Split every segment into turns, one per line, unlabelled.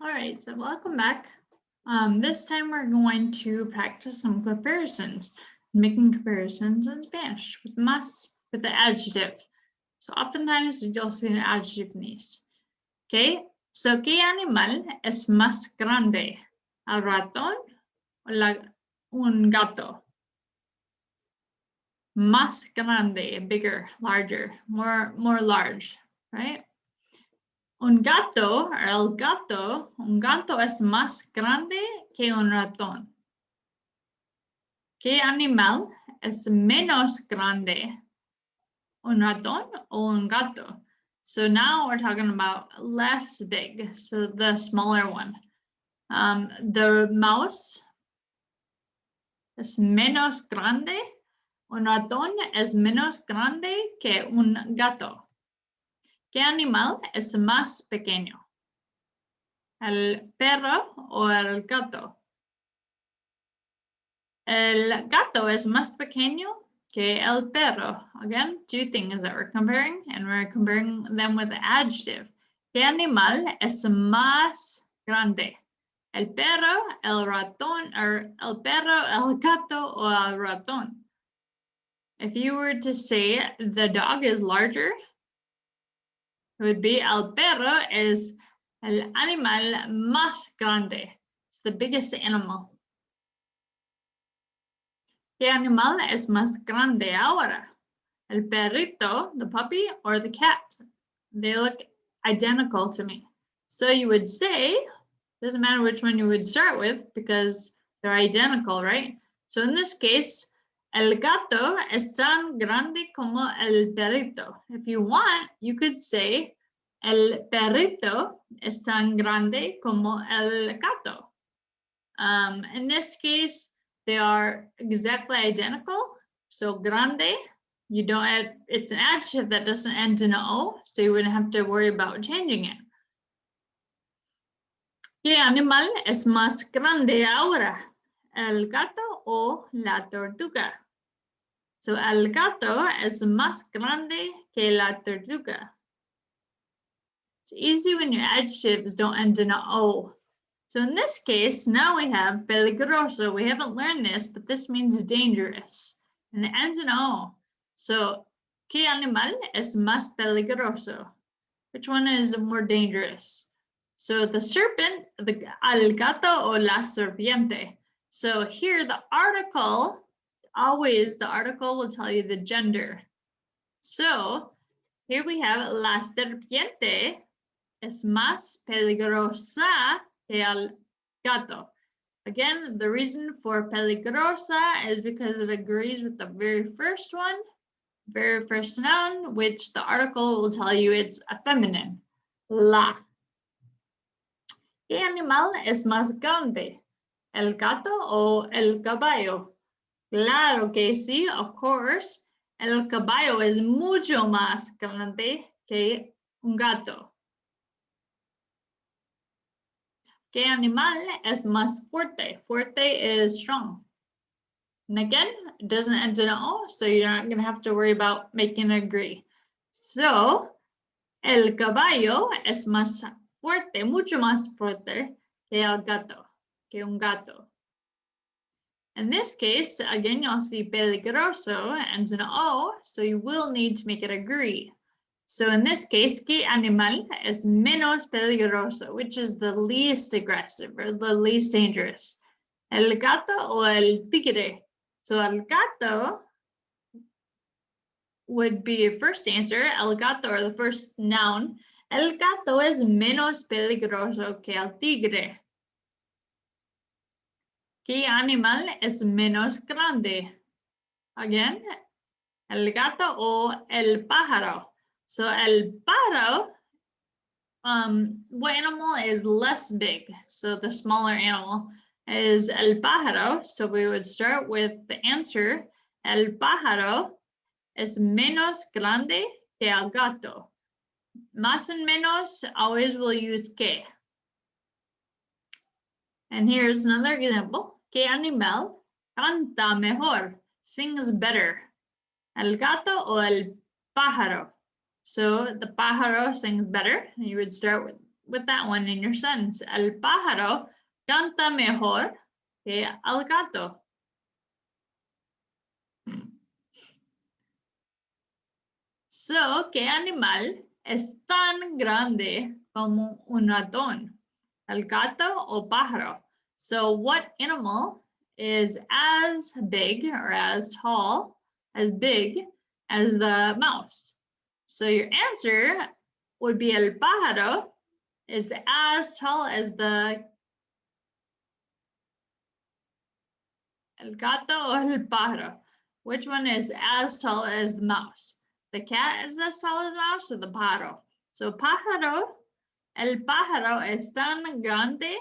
All right, so welcome back. This time we're going to practice some comparisons, making comparisons in Spanish with más, with the adjective. So oftentimes you'll see an adjective in these. Okay, so ¿qué animal es más grande? ¿El ratón o un gato? Más grande, bigger, larger, more large, right? Un gato, un gato es más grande que un ratón. ¿Qué animal es menos grande? Un ratón o un gato? So now we're talking about less big, so the smaller one. The mouse es menos grande. Un ratón es menos grande que un gato. ¿Qué animal es más pequeño? ¿El perro o el gato? El gato es más pequeño que el perro. Again, two things that we're comparing, and we're comparing them with the adjective. ¿Qué animal es más grande? ¿El perro, el ratón, or el perro, el gato, o el ratón? If you were to say the dog is larger, it would be el perro es el animal más grande. It's the biggest animal. ¿Qué animal es más grande ahora? El perrito, the puppy, or the cat? They look identical to me. So you would say, doesn't matter which one you would start with because they're identical, right? So in this case, el gato es tan grande como el perrito. If you want, you could say el perrito es tan grande como el gato. In this case, they are exactly identical. So grande, you don't add, it's an adjective that doesn't end in an O, so you wouldn't have to worry about changing it. ¿Qué animal es más grande ahora? ¿El gato o la tortuga? So el gato es más grande que la tortuga. It's easy when your adjectives don't end in an O. So in this case, now we have peligroso. We haven't learned this, but this means dangerous. And it ends in O. So, ¿qué animal es más peligroso? Which one is more dangerous? So the serpent, el gato o la serpiente. So here the article, always the article will tell you the gender. So here we have la serpiente es más peligrosa que el gato. Again, the reason for peligrosa is because it agrees with the very first one, very first noun, which the article will tell you it's a feminine, la. ¿Qué animal es más grande? ¿El gato o el caballo? Claro que sí, of course. El caballo es mucho más grande que un gato. ¿Qué animal es más fuerte? Fuerte is strong. And again, it doesn't end in an O, so you're not going to have to worry about making it agree. So, el caballo es más fuerte, mucho más fuerte que el gato, que un gato. In this case, again, you'll see peligroso ends in an O, so you will need to make it agree. So in this case, ¿qué animal es menos peligroso? Which is the least aggressive or the least dangerous? ¿El gato o el tigre? So el gato would be your first answer. El gato, or the first noun. El gato es menos peligroso que el tigre. ¿Qué animal es menos grande? Again, el gato o el pájaro. So el pájaro, what animal is less big? So the smaller animal is el pájaro. So we would start with the answer. El pájaro es menos grande que el gato. Más and menos, always will use que. And here's another example. ¿Qué animal canta mejor? Sings better. ¿El gato o el pájaro? So the pájaro sings better. You would start with with that one in your sentence. El pájaro canta mejor que el gato. So, ¿qué animal es tan grande como un ratón? El gato o pájaro? So, what animal is as big or as tall, as big as the mouse? So, your answer would be el pájaro is as tall as the el gato o el pájaro. Which one is as tall as the mouse? The cat is as tall as the mouse or the pájaro? So pájaro, el pájaro es tan grande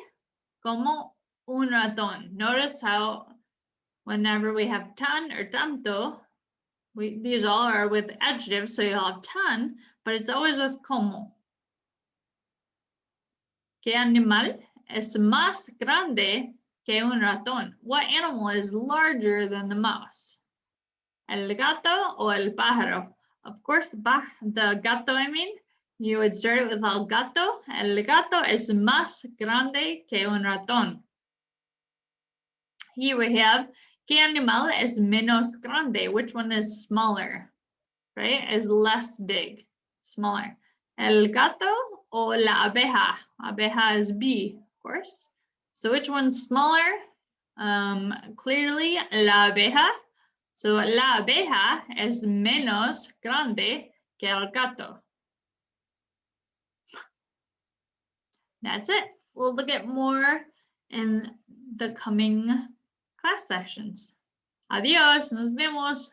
como un ratón. Notice how whenever we have tan or tanto, these all are with adjectives, so you'll have tan, but it's always with como. ¿Qué animal es más grande que un ratón? What animal is larger than the mouse? El gato o el pájaro? Of course, the gato, you would start it with el gato. El gato es más grande que un ratón. Here we have, ¿qué animal es menos grande? Which one is smaller, right? Is less big, smaller. El gato o la abeja? Abeja is bee, of course. So which one's smaller? Clearly, la abeja. So la abeja es menos grande que el gato. That's it. We'll look at more in the coming class sessions. Adiós, nos vemos.